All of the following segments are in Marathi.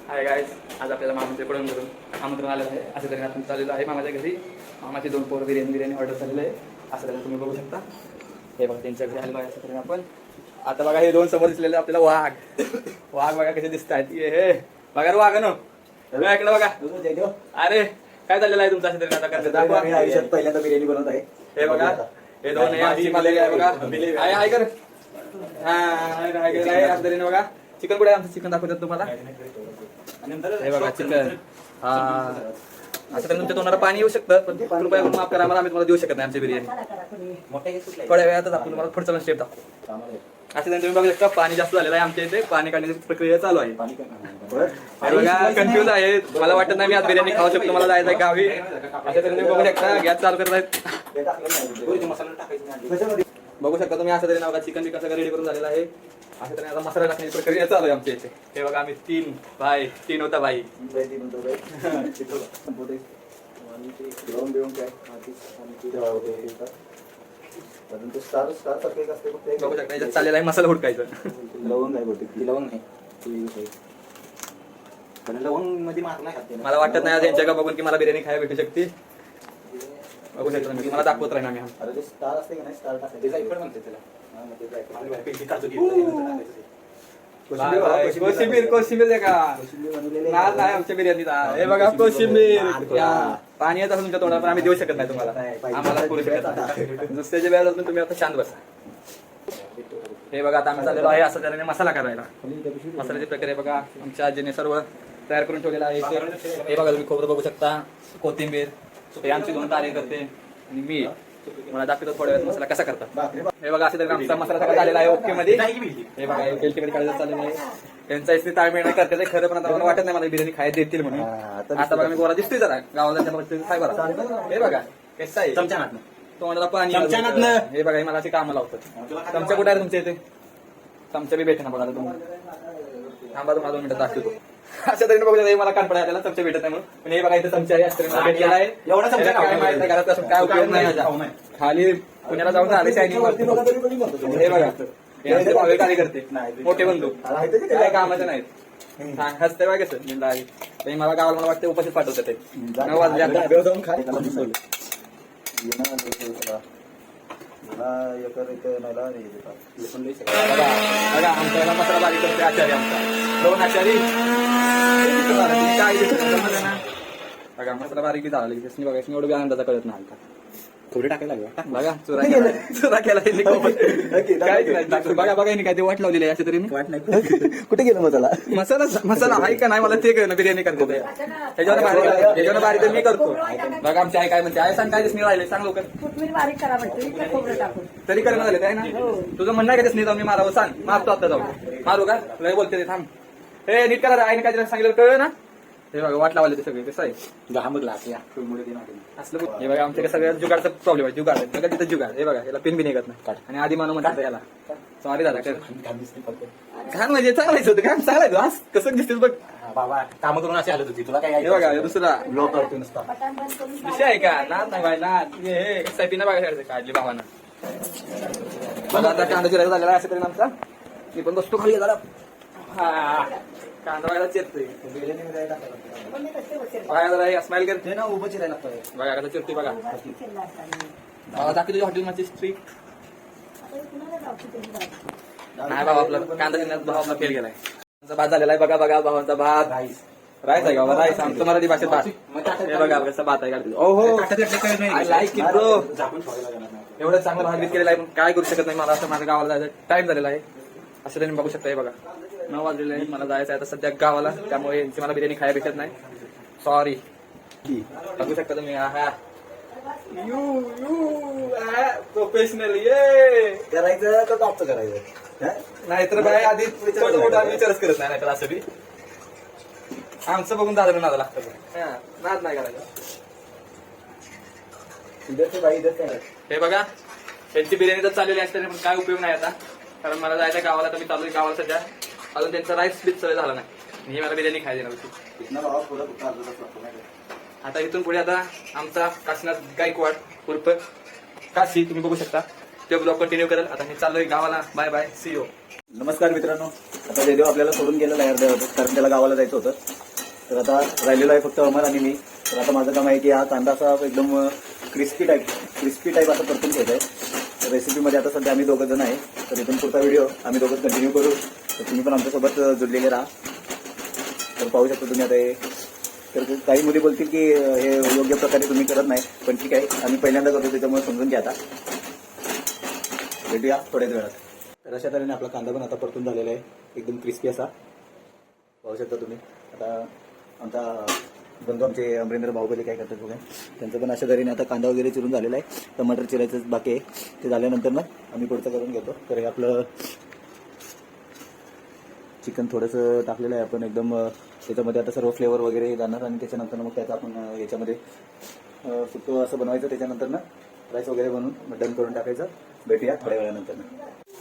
हाय गाईज, आज आपल्याला मामाच्याकडून घरून आमंत्रण आलेलं आहे. असं तरी आपण चाललेलो आहे मामाच्या घरी. मामाची 2 पोरं बिर्याणी ऑर्डर झालेलं आहे. असं तरी तुम्ही बघू शकता. हे बघा त्यांच्या घरी आलेलो आहे. असं तरी आपण आता बघा हे 2 समोर दिसलेले आपल्याला वाघ बघा कसे दिसत आहेत. हे बघा रे वाघ न इकडे बघा. अरे काय चाललेलं आहे तुमचं? असं तरी आता करते आयुष्यात पहिल्यांदा बिर्याणी बनवत आहे. हे बघा हे 2 आहे बघा. आहे कर असं तरी बघा. चिकन कुठे आहे आमचं? चिकन दाखवतात तुम्हाला. हे बघा चिकन. असं तुमच्या तोंडाला पाणी येऊ शकतं, पण कृपया करून माफ करा आम्हाला. आम्ही तुम्हाला देऊ शकत नाही आमची बिर्याणी. थोड्या वेळातच आपण तुम्हाला पुढचा स्टेप दाखवू. असं तुम्ही बघू शकता पाणी जास्त झालेलं आहे आमच्या इथे. पाणी काढण्याची प्रक्रिया चालू आहे. बघा कन्फ्युज आहे. मला वाटत नाही मी आज बिर्याणी खाऊ शकतो. मला जायचं आहे गावी. असं तुम्ही बघू शकता गॅस चालू करत आहेत. बघू शकता तुम्ही. असं तरी नाव चिकन बिकन सगळं रेडी करून झालेलं आहे. असं तरी आता मसाला टाकण्याची प्रक्रिया चालू आहे आमच्या इथे. हे बघा आम्ही 3 होता भाई. बघू शकता याच्यात चाललेला आहे मसाला हुडकायचं. लवंग नाही बोलते, लवंग नाही. लवंग मध्ये मला वाटत नाही आज यांच्या का बघून की मला बिर्याणी खायला भेटू शकते. बघू शकता मी मला दाखवत राहीन आम्ही. अरे स्टार असते की नाही, स्टार टाकायचं म्हणते त्याला. कोशिंबीर आहे का? नाही आमच्या बिर्याणीचा. हे बघा कोशिंबीर. पाणी येत असेल तुमच्या तोंडात पण आम्ही देऊ शकत नाही तुम्हाला. आम्हाला करू शकत नाही. नुसत्याच्या वेळेला तुम्ही आता शांत बसा. हे बघा आता आम्ही चाललेलो आहे असं तऱ्हेने मसाला करायला. मसाल्याची प्रक्रिया बघा आमच्या आजीने सर्व तयार करून ठेवलेला आहे. हे बघा तुम्ही खोबरं बघू शकता, कोथिंबीर. हे आमची 2 कार्यकर्ते आणि मी. मला दाखवतो थोड्या वेळात मसाला कसा करतात. हे बघा असे तरी आमचा मसाला सगळा झालेला आहे ओके मध्ये. हे बघा मध्ये काढायला चाललेलं आहे. त्यांचा इथे ताळमेळ नाही करते खरं, पण आता मला वाटत नाही मला बिर्याणी खायला देतील म्हणून. आता बघा मी गोरा दिसतोय जरा गावाला काय बघा. हे बघा कसं आहे तोंडाला पाणी. हे बघा मला असे कामं लावतात. चमचा कुठे आहे तुमच्या इथे? चमचा बी भेटे ना बघा तुम्हाला. थांबा तुम्हाला 2 मिनिटं दाखवतो. अशा तऱ्हेने बघा मला कानपडा त्याला चमचा भेटत नाही म्हणून. पण हे बघा इथे चमचा आहे. असं भेटलेला आहे. एवढा चमचा काय माहिती आहे घरात असून काय उपयोग नाही. खाली पुण्याला जाऊन आले शायनिंग. हे बघा हे भावे कार्यकर्ते मोठे बंधू काय कामाचे नाहीत. हसते बघा कसं मला गावाला मला वाटतं उपाशीच पाठवतात ते. 9 वाजले बघा आमचा मसाला बारीक करते आचारी. आमचा 2 आचारी बघा मसाला बारीक बी झाला. बघा एवढं बी आनंदाचा कळत नाही. थोडी टाकायला लागेल बघा चुरा केला बघा बघा काय ते वाट लावलेली आहे. अशा तरी वाट नाही. कुठे गेलं मसाला आहे का नाही मला ते कळलं. बिर्याणी करतो त्याच्यावर बारीक मी करतो. बघा आमची आई काय म्हणते. आई सांग काय दिसणी राहिले सांग लवकर. तरी करणं झाले काय ना तुझं म्हणणं आहे का दिसणी जाऊन मी मारावं सांग. मारतो आता जाऊन मारू का लय बोलते थांब. हे नीट करा. आईने काय सांगितलं कळलं ना. हे बघा वाट लावले ते सगळे कसं आहे असलं. हे बघा आमच्या सगळ्यात जुगाडचा प्रॉब्लेम आहे. जुगाड बघा तिथं जुगाड. हे बघा याला पिन बी निघत नाही. आणि आधी मानव म्हणतात याला सॉरी दादा घाण म्हणजे चांगलायचं होतं. काय चांगलायचं आज कसं दिसतेस बघ बाबा. काम करून अशी हालत होती तुला काय. हे बघा दुसरा ब्लॉक करतो नुसता विषय आहे का नाद नाही बाय नाद. हे कसं पिना बघा काढली भावानं. बघा आता कांदा चिरायचा झालेला असं तरी आमचा. मी पण बसतो खाली जरा. हा कांदा बघायला चिरतोय. बघा जरा स्माइल करते ना. उभं चिरायला बघा कसं चिरतोय बघा. दाखव तुझ्या हॉटेलमध्ये स्ट्रीट नाही बाबा. आपला कांदा चिरण्यात भाव आपला फेल गेलाय. भात झालेला आहे बघा. बघा भावांचा भात राईस आहे का बाबा. राईस आमचं मराठी भाषेत भात. हे बघा कसं भात आहे का. ओहो लाईक इट ब्रो. एवढं चांगलं भात बीत केलेला आहे. काय करू शकत नाही. मला असं माझ्या गावाला जायचं टाइम झालेला आहे. असं त्यांनी बघू शकता. हे बघा 9 वाजलेले आहे. मला जायचं आहे आता सध्या गावाला. त्यामुळे यांची मला बिर्याणी खायला भेटत नाही. सॉरी. बघू शकता तुम्ही. हा प्रोफेशनल ये करायचं तर टॉपचं करायचं. नाहीतर बाय आधी छोटं मोठं आम्ही विचारच करत नाही. नाहीतर असं बी आमचं बघून दादा नादा लागतं. नाद नाही करायचं. हे बघा त्यांची बिर्याणी तर चाललेली असते पण काय उपयोग नाही आता. कारण मला जायचं गावाला. तर मी चालू गावाला सध्या. अजून त्यांचा राईस बीच सगळं झाला नाही. ही मला बिर्याणी खायची नव्हती. आता इथून पुढे आता आमचा काशीनाथ गायकवाड उर्फ काशी तुम्ही बघू शकता. ते ब्लॉग कंटिन्यू करेल. आता मी चाललोय गावाला. Bye bye see you. नमस्कार मित्रांनो. आता जयदेव आपल्याला सोडून गेलेला आहे अर्ध्या वाजता, कारण त्याला गावाला जायचं होतं. तर आता राहिलेलो आहे फक्त अमर आणि मी. तर आता माझं काम आहे की हा कांदा असा एकदम क्रिस्पी टाईप असा परतून घ्यायचा आहे. तर रेसिपीमध्ये आता सध्या आम्ही दोघं जण आहे. तर इथून पुढचा व्हिडिओ आम्ही दोघंच कंटिन्यू करू. तर तुम्ही पण आमच्यासोबत जुडलेले राहा. तर पाहू शकता तुम्ही आता हे. तर काही मुली बोलतील की हे योग्य प्रकारे तुम्ही करत नाही, पण ठीक आहे, आम्ही पहिल्यांदा करतो त्याच्यामुळे समजून घ्या. आता भेटूया थोड्याच वेळात. तर अशा तऱ्हेने आपला कांदा पण आता परतून झालेला आहे, एकदम क्रिस्पी असा. पाहू शकता तुम्ही. आता आमचा बंधू आमचे अमरेंद्र बाहुबली काय करतात बघा, त्यांचं पण अशा तऱ्हेने आता कांदा वगैरे चिरून झालेला आहे. टमाटर चिरायचं बाकी आहे, ते झाल्यानंतर ना आम्ही पुढचं करून घेतो. तर हे आपलं चिकन थोडंसं टाकलेलं आहे आपण एकदम. त्याच्यामध्ये आता सर्व फ्लेवर वगैरे जाणार आणि त्याच्यानंतर मग त्याचं आपण याच्यामध्ये सुकं असं बनवायचं. त्याच्यानंतर ना राईस वगैरे बनवून डन करून टाकायचं. भेटूया थोड्या वेळानंतर.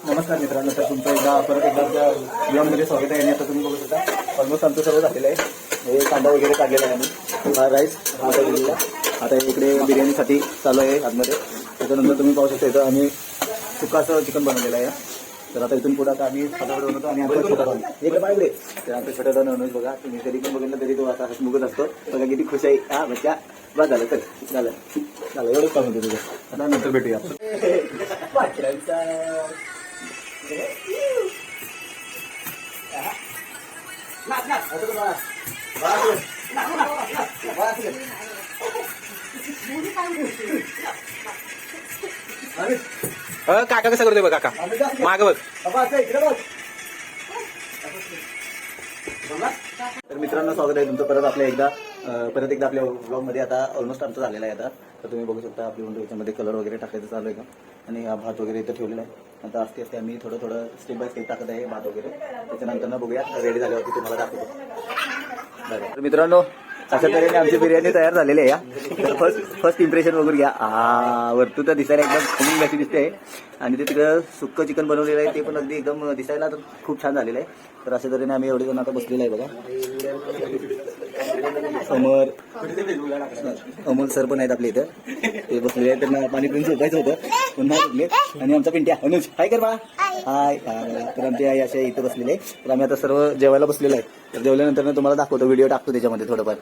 नमस्कार मित्रांनो, तर तुमचं परत एकदा आमच्या ब्लॉगमध्ये स्वागत आहे. आणि आता तुम्ही बघू शकता ऑलमोस्ट आमचं सर्व झालेलं आहे. हे कांदा वगैरे काढलेला आहे आम्ही, हा राईस हा दिलेला. आता इकडे बिर्याणीसाठी चालू आहे आतमध्ये. त्याच्यानंतर तुम्ही पाहू शकता इथं आम्ही सुक्का असं चिकन बनवलेलं आहे. तर आता इथून पुढे आता आम्ही फटाफट बनवतो आणि आता छोटा बनवतो. इकडे पाहिजे तर आमचं छोटा बनवून बघा, तुम्ही कधी पण बघितलं तरी तो आता हसमुखच असतो. बघा किती खुश आहे. हा बच्चा बस झालं, चल झालं एवढंच काम होतं तुझं. आता नंतर भेटूया. काका कसं करतोय बघ, काका माग बघ. तर मित्रांनो, स्वागत आहे तुमचं परत एकदा आपल्या ब्लॉगमध्ये. आता ऑलमोस्ट आमचं झालेलं आहे आता. तर तुम्ही बघू शकता आपली म्हणजे याच्यामध्ये कलर वगैरे टाकायचं चालू आहे का. आणि हा भात वगैरे इथं ठेवलेला आहे. आता असते आम्ही थोडं स्टेप बाय स्टेप टाकत आहे भात वगैरे. त्याच्यानंतर ना बघूया, रेडी झाल्यावरती तुम्हाला दाखवतो. बरं तर मित्रांनो, अशा तऱ्हेने आमची बिर्याणी तयार झालेली आहे. या फर्स्ट इम्प्रेशन वगैरे घ्या. वरतून तर दिसायला एकदम खमंग अशी दिसते. आणि ते तिकडं सुक्कं चिकन बनवलेलं आहे, ते पण अगदी एकदम दिसायला तर खूप छान झालेलं आहे. तर अशा तऱ्हेने आम्ही एवढे जण आता बसलेलं आहे बघा. अमोल सर पण आहेत आपल्या इथं, ते बसलेले आहेत. त्यांना पाणी पिऊन झोपायचं होतं पुन्हा बसले. आणि आमचा पिंट्या अनुज हाय कर बा हाय. तर आमचे आई अशा इथं बसलेले आहे. तर आम्ही आता सर्व जेवायला बसलेलो आहे. तर जेवल्यानंतर तुम्हाला दाखवतो, व्हिडिओ टाकतो त्याच्यामध्ये थोडंफार.